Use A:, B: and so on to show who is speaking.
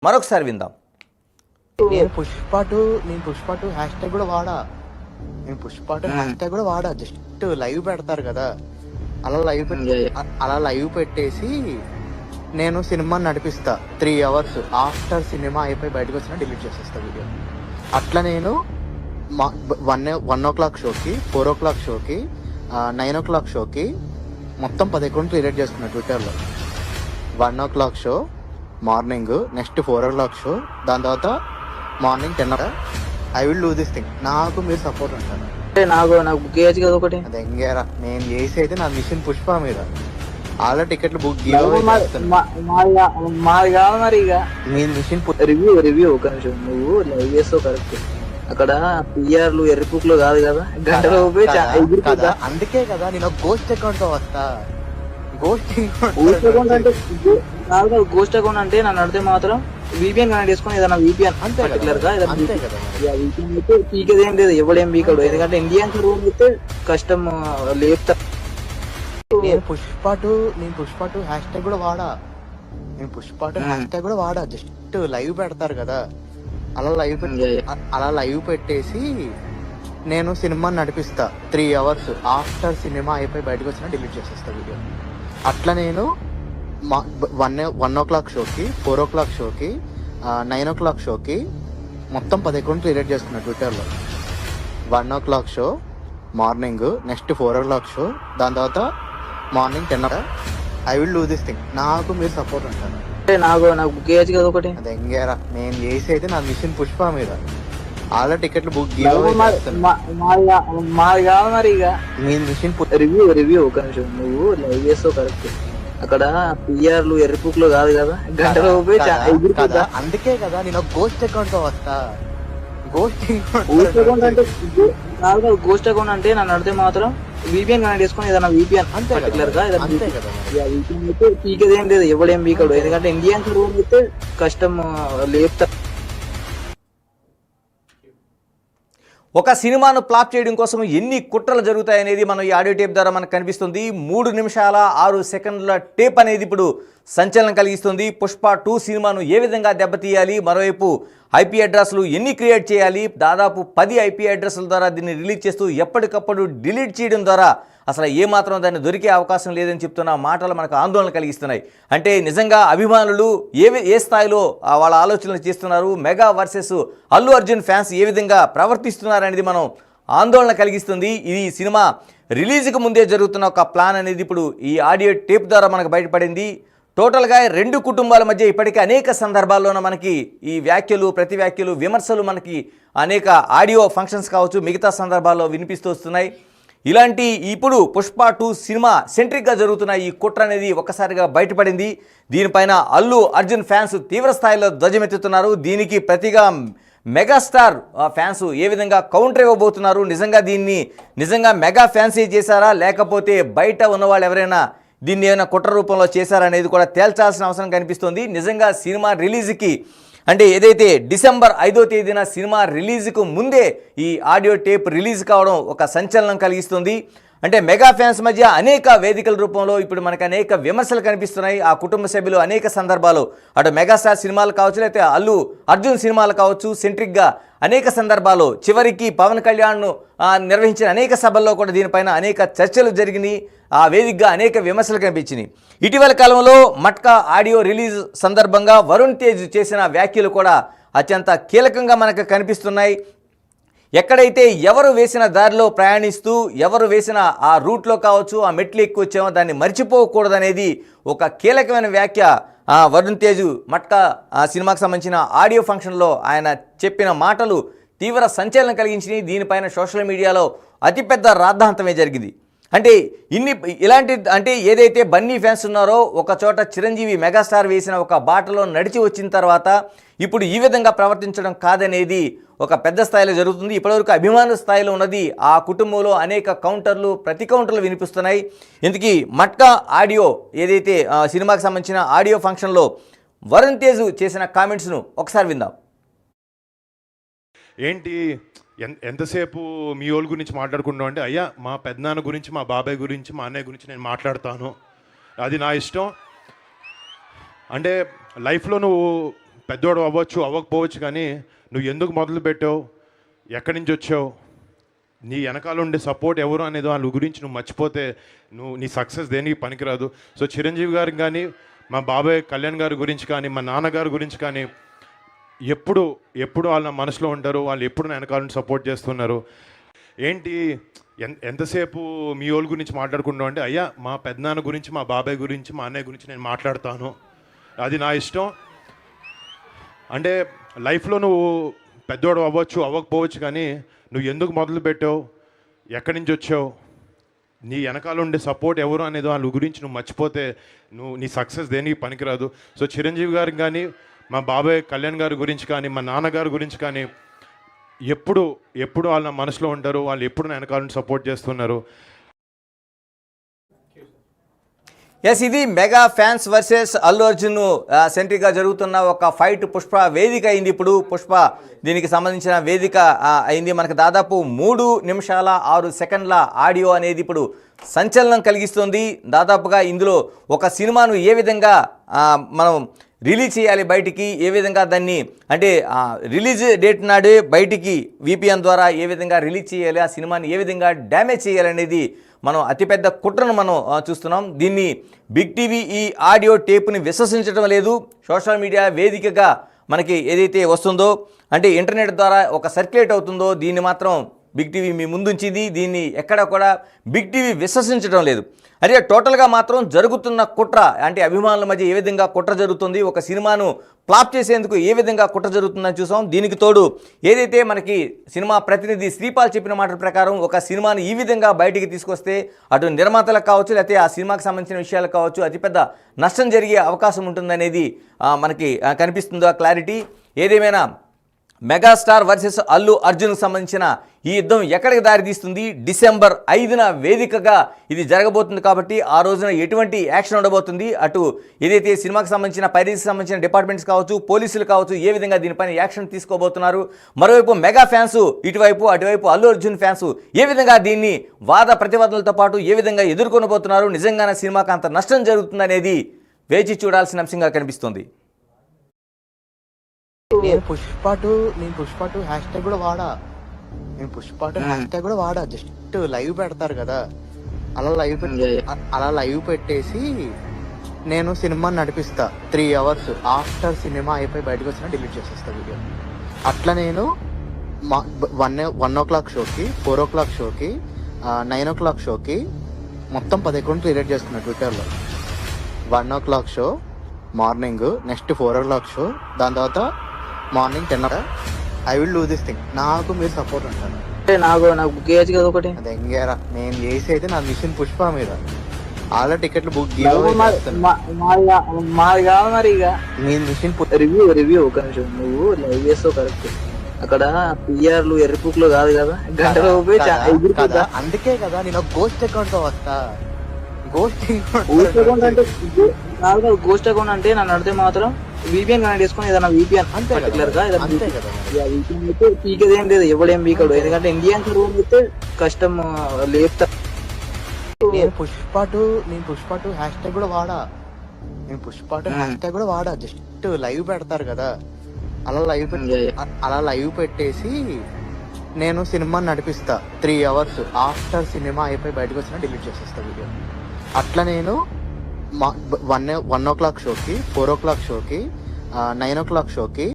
A: మరొకసారి విందాం.
B: నేను పుష్ప 2 హ్యాష్ ట్యాగ్ కూడా వాడా. హ్యాష్ ట్యాగ్ కూడా వాడా. జస్ట్ లైవ్ పెడతారు కదా, అలా లైవ్ పెట్టేసి నేను సినిమా నడిపిస్తా 3 hours. ఆఫ్టర్ సినిమా అయిపోయి బయటకు వచ్చినా డిలీట్ చేసేస్తా వీడియో. అట్లా నేను 1 o'clock షోకి, 4 o'clock షోకి, 9 o'clock షోకి మొత్తం 10 అకౌంట్లు క్రియేట్ చేసుకున్నా ట్విట్టర్లో. 1 o'clock show morning, next 4 o'clock show, దాని తర్వాత morning 10 o'clock. I will do this thing. నాకు మీరు సపోర్ట్ ఉంటాను.
C: నాకు బుక్ చేయొచ్చు కదా ఒకటి.
B: అది ఎంగేరా, నేను చేసి అయితే నా మిషన్ పుష్ప మీద ఆల్రెడీ టికెట్లు బుక్
C: మాది కాదు మరి. ఇక
B: మీ మిషన్
C: రివ్యూ ఒక నిమిషం. నువ్వు లైవ్ చేస్తావు కరెక్ట్. అక్కడ పిఆర్లు ఎర్రిపుక్లు కాదు కదా, గంటలో
B: కదా. అందుకే కదా నేను గోస్ట్ అకౌంట్ తో వస్తా. గోస్ట్
C: అకౌంట్ అంటే గోస్ట్ అకౌంట్ అంటే నన్ను అడితే మాత్రం విపిఎన్ కనెక్ట్ చేసుకుని ఏదైనా విపిఎన్ పర్టికులర్ గా విపిఎన్ అయితే పీకేదేం లేదు, ఎవడేం పీకడు. ఎందుకంటే ఇండియన్ రూమ్ అయితే కష్టం లేపుతా.
B: నేను పుష్ప 2 హ్యాష్ ట్యాగ్ కూడా వాడా. హ్యాష్ ట్యాగ్ కూడా వాడా. జస్ట్ లైవ్ పెడతారు కదా, అలా లైవ్ పెట్టేసి నేను సినిమా నడిపిస్తా 3 hours. ఆఫ్టర్ సినిమా అయిపోయి బయటకు వచ్చినా డిలీట్ చేసేస్తా వీడియో. అట్లా నేను 1 o'clock షోకి, 4 o'clock షోకి, 9 o'clock షోకి మొత్తం 10 అకౌంట్లు క్రియేట్ చేసుకున్నా ట్విట్టర్లో. 1 o'clock show morning, next 4 o'clock show, దాని తర్వాత morning 10 o'clock. I will do this thing. నాకు మీరు సపోర్ట్ ఉంటాను.
C: నాకు బుక్ చేయొచ్చు కదా ఒకటి.
B: అది ఎంగేరా, నేను చేసి అయితే నా మిషన్ పుష్ప మీద ఆల్రెడీ టికెట్లు బుక్
C: మాది కాదు మరి. ఇక
B: మీ మిషన్
C: రివ్యూ ఒక నిమిషం. నువ్వు లైవ్ చేస్తావు కరెక్ట్. అక్కడ పిఆర్లు ఎర్రిపుక్లు కాదు కదా, గంటలో
B: కదా. అందుకే కదా నేను గోస్ట్ అకౌంట్ తో వస్తా.
C: గోస్ట్ అకౌంట్ అంటే గోస్ట్ అకౌంట్ అంటే నన్ను అడితే మాత్రం విపిఎన్ కనెక్ట్ చేసుకుని ఏదైనా విపిఎన్ పర్టికులర్ గా విపిఎన్ అయితే పీకేదేం లేదు, ఎవడేం పీకడు. ఎందుకంటే ఇండియన్ రూమ్ అయితే కష్టం లేపుతా.
A: ఒక సినిమాను ఫ్లాప్ చేయడం కోసం ఎన్ని కుట్రలు జరుగుతాయనేది మనం ఈ ఆడియో టేప్ ద్వారా మనకు కనిపిస్తుంది. 3 నిమిషాల 6 సెకండ్ల టేప్ అనేది ఇప్పుడు సంచలనం కలిగిస్తుంది. పుష్ప 2 సినిమాను ఏ విధంగా దెబ్బతీయాలి, మరోవైపు ఐపీ అడ్రస్లు ఎన్ని క్రియేట్ చేయాలి, దాదాపు 10 ఐపీ అడ్రస్ల ద్వారా దీన్ని రిలీజ్ చేస్తూ ఎప్పటికప్పుడు డిలీట్ చేయడం ద్వారా అసలు ఏమాత్రం దాన్ని దొరికే అవకాశం లేదని చెప్తున్న మాటలు మనకు ఆందోళన కలిగిస్తున్నాయి. అంటే నిజంగా అభిమానులు ఏ స్థాయిలో వాళ్ళ ఆలోచనలు చేస్తున్నారు, mega versus Allu Arjun fans ఏ విధంగా ప్రవర్తిస్తున్నారు అనేది మనం ఆందోళన కలిగిస్తుంది. ఇది సినిమా రిలీజ్కి ముందే జరుగుతున్న ఒక ప్లాన్ అనేది ఇప్పుడు ఈ ఆడియో టేప్ ద్వారా మనకు బయటపడింది. టోటల్గా 2 కుటుంబాల మధ్య ఇప్పటికే అనేక సందర్భాల్లోనూ మనకి ఈ వ్యాఖ్యలు, ప్రతి వ్యాఖ్యలు, విమర్శలు మనకి అనేక ఆడియో ఫంక్షన్స్ కావచ్చు, మిగతా సందర్భాల్లో వినిపిస్తూ వస్తున్నాయి. ఇలాంటి ఇప్పుడు పుష్ప 2 సినిమా సెంట్రిక్గా జరుగుతున్న ఈ కుట్ర అనేది ఒక్కసారిగా బయటపడింది. దీనిపైన అల్లు అర్జున్ ఫ్యాన్స్ తీవ్ర స్థాయిలో ధ్వజమెత్తుతున్నారు. దీనికి ప్రతిగా మెగాస్టార్ ఫ్యాన్స్ ఏ విధంగా కౌంటర్ ఇవ్వబోతున్నారు, నిజంగా మెగా ఫ్యాన్సే చేశారా, లేకపోతే బయట ఉన్నవాళ్ళు ఎవరైనా దీన్ని ఏమైనా కుట్ర రూపంలో చేశారనేది కూడా తేల్చాల్సిన అవసరం కనిపిస్తుంది. నిజంగా సినిమా రిలీజ్కి అంటే ఏదైతే డిసెంబర్ 5వ తేదీన సినిమా రిలీజ్కు ముందే ఈ ఆడియో టేప్ రిలీజ్ కావడం ఒక సంచలనం కలిగిస్తుంది. అంటే మెగా ఫ్యాన్స్ మధ్య అనేక వేదికల రూపంలో ఇప్పుడు మనకు అనేక విమర్శలు కనిపిస్తున్నాయి. ఆ కుటుంబ సభ్యులు అనేక సందర్భాలు అటు మెగాస్టార్ సినిమాలు కావచ్చు, లేకపోతే అల్లు అర్జున్ సినిమాలు కావచ్చు, సెంట్రిక్గా అనేక సందర్భాల్లో చివరికి పవన్ కళ్యాణ్ను నిర్వహించిన అనేక సభల్లో కూడా దీనిపైన అనేక చర్చలు జరిగినాయి. ఆ వేదికగా అనేక విమర్శలు కనిపించినాయి. ఇటీవల కాలంలో మట్కా ఆడియో రిలీజ్ సందర్భంగా వరుణ్ తేజ్ చేసిన వ్యాఖ్యలు కూడా అత్యంత కీలకంగా మనకు కనిపిస్తున్నాయి. ఎక్కడైతే ఎవరు వేసిన దారిలో ప్రయాణిస్తూ ఎవరు వేసిన ఆ రూట్లో కావచ్చు, ఆ మెట్లు ఎక్కువ వచ్చామో దాన్ని మర్చిపోకూడదనేది ఒక కీలకమైన వ్యాఖ్య వరుణ్ తేజ్ మట్కా సినిమాకి సంబంధించిన ఆడియో ఫంక్షన్లో ఆయన చెప్పిన మాటలు తీవ్ర సంచలనం కలిగించినాయి. దీనిపైన సోషల్ మీడియాలో అతిపెద్ద రాద్ధాంతమే జరిగింది. అంటే అంటే ఏదైతే బన్నీ ఫ్యాన్స్ ఉన్నారో ఒక చోట చిరంజీవి మెగాస్టార్ వేసిన ఒక బాటలో నడిచి వచ్చిన తర్వాత ఇప్పుడు ఈ విధంగా ప్రవర్తించడం కాదనేది ఒక పెద్ద స్థాయిలో జరుగుతుంది. ఇప్పటివరకు అభిమాన స్థాయిలో ఉన్నది ఆ కుటుంబంలో అనేక కౌంటర్లు, ప్రతి కౌంటర్లు వినిపిస్తున్నాయి. ఇంతకీ మట్కా ఆడియో ఏదైతే సినిమాకి సంబంధించిన ఆడియో ఫంక్షన్లో వరుణ్ తేజ్ చేసిన కామెంట్స్ను ఒకసారి విందాం.
D: ఏంటి ఎంతసేపు మీ వాళ్ళ గురించి మాట్లాడుకుంటున్నాం అంటే, అయ్యా మా పెద్దనాన్న గురించి, మా బాబాయ్ గురించి, మా అన్నయ్య గురించి నేను మాట్లాడతాను, అది నా ఇష్టం. అంటే లైఫ్లో నువ్వు పెద్దోడు అవ్వచ్చు అవ్వకపోవచ్చు, కానీ నువ్వు ఎందుకు మొదలు పెట్టావు, ఎక్కడి నుంచి వచ్చావు, నీ వెనకాల ఉండే సపోర్ట్ ఎవరు అనేది వాళ్ళ గురించి నువ్వు మర్చిపోతే నీ సక్సెస్ దేనికి పనికిరాదు. సో చిరంజీవి గారికి కానీ, మా బాబాయ్ కళ్యాణ్ గారి గురించి కానీ, మా నాన్నగారి గురించి కానీ ఎప్పుడు వాళ్ళ నా మనసులో ఉంటారు. వాళ్ళు ఎప్పుడు నా వెనకాల నుంచి సపోర్ట్ చేస్తున్నారు. ఏంటి ఎంతసేపు మీ వాళ్ళ గురించి మాట్లాడుకుంటాం అంటే, అయ్యా మా పెద్దనాన్న గురించి, మా బాబాయ్ గురించి, మా అన్నయ్య గురించి నేను మాట్లాడతాను, అది నా ఇష్టం. అంటే లైఫ్లో నువ్వు పెద్దోడు అవ్వచ్చు అవ్వకపోవచ్చు, కానీ నువ్వు ఎందుకు మొదలు పెట్టావు, ఎక్కడి నుంచి వచ్చావు, నీ వెనకాల ఉండే సపోర్ట్ ఎవరు అనేది వాళ్ళ గురించి నువ్వు మర్చిపోతే నీ సక్సెస్ దేనికి పనికిరాదు. సో చిరంజీవి గారికి కానీ, మా బాబాయ్ కళ్యాణ్ గారి గురించి కానీ, మా నాన్నగారి గురించి కానీ ఎప్పుడు వాళ్ళ నా మనసులో ఉంటారు. వాళ్ళు ఎప్పుడు నా వెనకాల నుంచి సపోర్ట్ చేస్తున్నారు.
A: ఎస్, ఇది mega fans versus Allu Arjun సెంట్రిక్గా జరుగుతున్న ఒక ఫైట్. పుష్ప వేదిక అయింది. ఇప్పుడు పుష్ప దీనికి సంబంధించిన వేదిక అయింది. మనకు దాదాపు 3 నిమిషాల 6 సెకండ్ల ఆడియో అనేది ఇప్పుడు సంచలనం కలిగిస్తుంది. దాదాపుగా ఇందులో ఒక సినిమాను ఏ విధంగా మనం రిలీజ్ చేయాలి బయటికి, ఏ విధంగా దాన్ని అంటే రిలీజ్ డేట్ నాడే బయటికి VPN ద్వారా ఏ విధంగా రిలీజ్ చేయాలి, ఆ సినిమాని ఏ విధంగా డ్యామేజ్ చేయాలనేది మనం అతిపెద్ద కుట్రను మనం చూస్తున్నాం. దీన్ని బిగ్ టీవీ ఈ ఆడియో టేప్ని విశ్వసించడం లేదు. సోషల్ మీడియా వేదికగా మనకి ఏదైతే వస్తుందో, అంటే ఇంటర్నెట్ ద్వారా ఒక సర్క్యులేట్ అవుతుందో, దీన్ని మాత్రం బిగ్ టీవీ మీ ముందుంచింది. దీన్ని ఎక్కడ కూడా బిగ్ టీవీ విశ్వసించడం లేదు. అదే టోటల్గా మాత్రం జరుగుతున్న కుట్ర, అంటే అభిమానుల మధ్య ఏ విధంగా కుట్ర జరుగుతుంది, ఒక సినిమాను ఫ్లాప్ చేసేందుకు ఏ విధంగా కుట్ర జరుగుతుందని చూసాం. దీనికి తోడు ఏదైతే మనకి సినిమా ప్రతినిధి శ్రీపాల్ చెప్పిన మాట ప్రకారం ఒక సినిమాని ఈ విధంగా బయటికి తీసుకొస్తే అటు నిర్మాతలకు కావచ్చు, లేకపోతే ఆ సినిమాకి సంబంధించిన విషయాలకు కావచ్చు అతిపెద్ద నష్టం జరిగే అవకాశం ఉంటుందనేది మనకి కనిపిస్తుందో క్లారిటీ. ఏదేమైనా మెగాస్టార్ వర్సెస్ అల్లు అర్జున్కి సంబంధించిన ఈ యుద్ధం ఎక్కడికి దారితీస్తుంది, డిసెంబర్ 5న వేదికగా ఇది జరగబోతుంది. కాబట్టి ఆ రోజున ఎటువంటి యాక్షన్ ఉండబోతుంది, అటు ఏదైతే సినిమాకి సంబంధించిన పైరసీకి సంబంధించిన డిపార్ట్మెంట్స్ కావచ్చు, పోలీసులు కావచ్చు, ఏ విధంగా దీనిపైన యాక్షన్ తీసుకోబోతున్నారు. మరోవైపు మెగా ఫ్యాన్స్ ఇటువైపు, అటువైపు అల్లు అర్జున్ ఫ్యాన్స్ ఏ విధంగా దీన్ని వాద ప్రతివాదనలతో పాటు ఏ విధంగా ఎదుర్కొనబోతున్నారు, నిజంగానే సినిమాకి అంత నష్టం జరుగుతుందనేది వేచి చూడాల్సిన అంశంగా కనిపిస్తుంది.
B: నేను పుష్ప 2 హ్యాష్ ట్యాగ్ కూడా వాడా. నేను పుష్ప 2 హ్యాష్ ట్యాగ్ కూడా వాడా. జస్ట్ లైవ్ పెడతారు కదా, అలా లైవ్ పెట్టేసి నేను సినిమాని నడిపిస్తా 3 అవర్స్. ఆఫ్టర్ సినిమా అయిపోయి బయటకు వచ్చినా డిలీట్ చేసేస్తా వీడియో. అట్లా నేను 1 o'clock షోకి, 4 o'clock షోకి, 9 o'clock షోకి మొత్తం 10 అకౌంట్లు క్రియేట్ చేస్తున్నా ట్విట్టర్లో. 1 o'clock show morning, next 4 o'clock show, దాని తర్వాత morning 10 o'clock. I will do this thing. నాకు మీరు సపోర్ట్ ఉంటాను.
C: నాకు బుక్ చేయొచ్చు కదా ఒకటి.
B: అది ఎంగేరా నేను చేసి అయితే నా మిషన్ పుష్ప మీద ఆల్రెడీ టికెట్లు బుక్
C: మాది కాదు మరి. ఇక
B: మీ మిషన్
C: రివ్యూ ఒక నిమిషం, నువ్వు లైవ్ చేస్తావు కరెక్ట్. అక్కడ పిఆర్లు ఎర్రిపుక్లు కాదు కదా, గంటలో
B: కదా. అందుకే కదా నేను గోస్ట్ అకౌంట్ తో వస్తా. గోస్ట్
C: అకౌంట్ అంటే గోస్ట్ అకౌంట్ అంటే నన్ను అడితే మాత్రం VPN కనెక్ట్ చేసుకుని ఏదైనా VPN పర్టికులర్ గా
B: అంతే కదా.
C: VPN అయితే పీకేదేం లేదు, ఎవడేం పీకడు. ఎందుకంటే ఇండియన్ రూమ్ అయితే కష్టం లేపుతా.
B: నేను పుష్ప 2 హ్యాష్ ట్యాగ్ కూడా వాడా. నేను పుష్ప 2 హ్యాష్ ట్యాగ్ కూడా వాడా. జస్ట్ లైవ్ పెడతారు కదా, అలా లైవ్ పెట్టేసి నేను సినిమాని నడిపిస్తా 3 అవర్స్. ఆఫ్టర్ సినిమా అయిపోయి బయటకు వచ్చినా డిలీట్ చేసేస్తా వీడియో. అట్లా నేను 1 o'clock షోకి, 4 o'clock షోకి, 9 o'clock షోకి